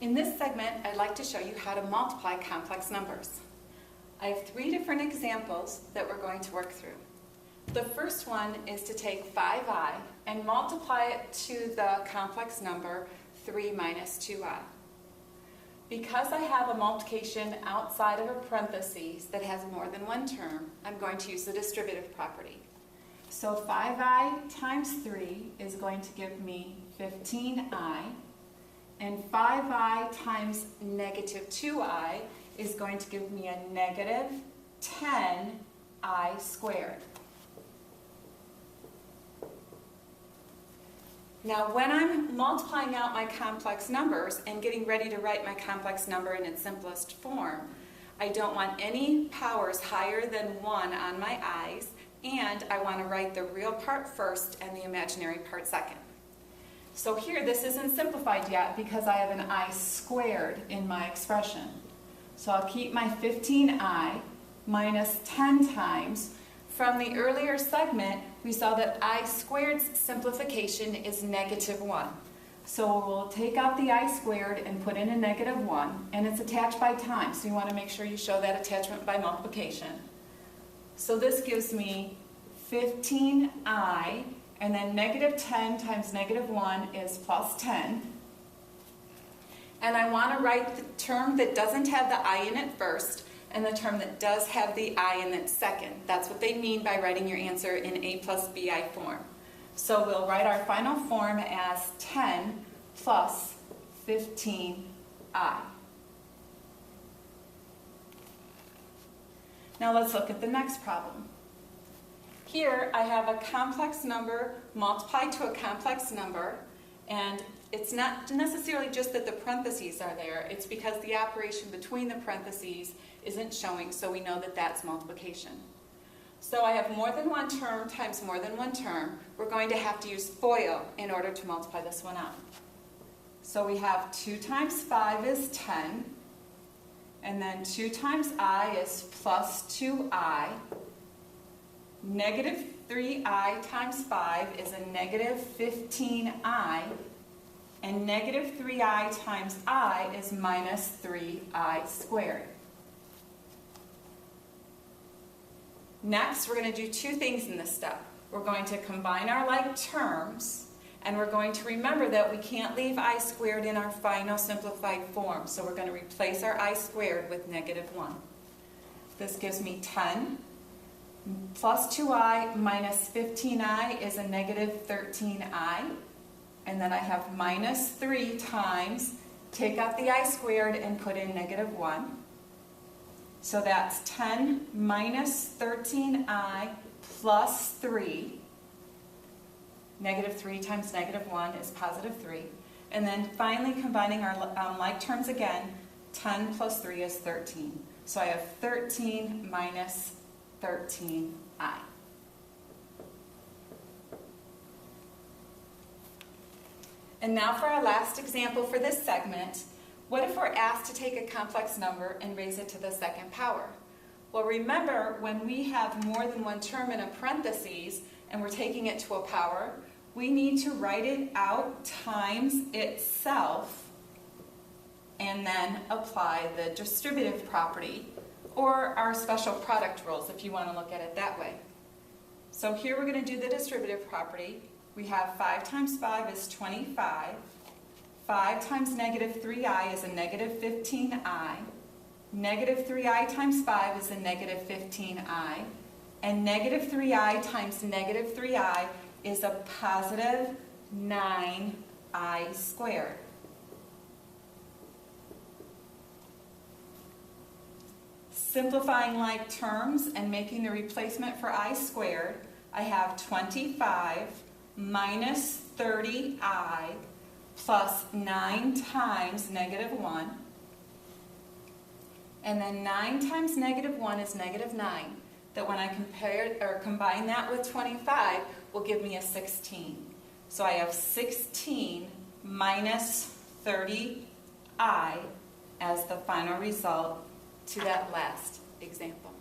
In this segment, I'd like to show you how to multiply complex numbers. I have 3 different examples that we're going to work through. The first one is to take 5i and multiply it to the complex number 3 minus 2i. Because I have a multiplication outside of a parentheses that has more than one term, I'm going to use the distributive property. So 5i times 3 is going to give me 15i, and 5i times negative 2i is going to give me a negative 10i squared. Now, when I'm multiplying out my complex numbers and getting ready to write my complex number in its simplest form, I don't want any powers higher than 1 on my i's, and I want to write the real part first and the imaginary part second. So here, this isn't simplified yet because I have an I squared in my expression. So I'll keep my 15i minus 10 times. From the earlier segment, we saw that I squared's simplification is negative 1. So we'll take out the I squared and put in a negative 1, and it's attached by time, so you want to make sure you show that attachment by multiplication. So this gives me 15i, and then negative 10 times negative 1 is plus 10. And I want to write the term that doesn't have the I in it first, and the term that does have the I in it second. That's what they mean by writing your answer in A plus BI form. So we'll write our final form as 10 plus 15i. Now let's look at the next problem. Here I have a complex number multiplied to a complex number, and it's not necessarily just that the parentheses are there, it's because the operation between the parentheses isn't showing, so we know that that's multiplication. So I have more than one term times more than one term. We're going to have to use FOIL in order to multiply this one out. So we have 2 times 5 is 10, and then 2 times I is plus 2i. Negative 3i times 5 is a negative 15i, and negative 3i times I is minus 3i squared. Next, we're going to do 2 things in this step. We're going to combine our like terms, and we're going to remember that we can't leave I squared in our final simplified form, so we're going to replace our I squared with negative 1. This gives me 10 plus 2i minus 15i is a negative 13i, and then I have minus 3 times, take out the I squared and put in negative 1. So that's 10 minus 13i plus 3. Negative 3 times negative 1 is positive 3. And then finally combining our like terms again, 10 plus 3 is 13. So I have 13 minus 13i. And now for our last example for this segment. What if we're asked to take a complex number and raise it to the second power? Well, remember, when we have more than one term in a parentheses and we're taking it to a power, we need to write it out times itself and then apply the distributive property or our special product rules if you want to look at it that way. So here we're going to do the distributive property. We have 5 times 5 is 25. 5 times negative 3i is a negative 15i. Negative 3i times 5 is a negative 15i. And negative 3i times negative 3i is a positive 9i squared. Simplifying like terms and making the replacement for I squared, I have 25 minus 30i plus 9 times negative 1. And then 9 times negative 1 is negative 9. That when I combine that with 25 will give me a 16. So I have 16 minus 30i as the final result to that last example.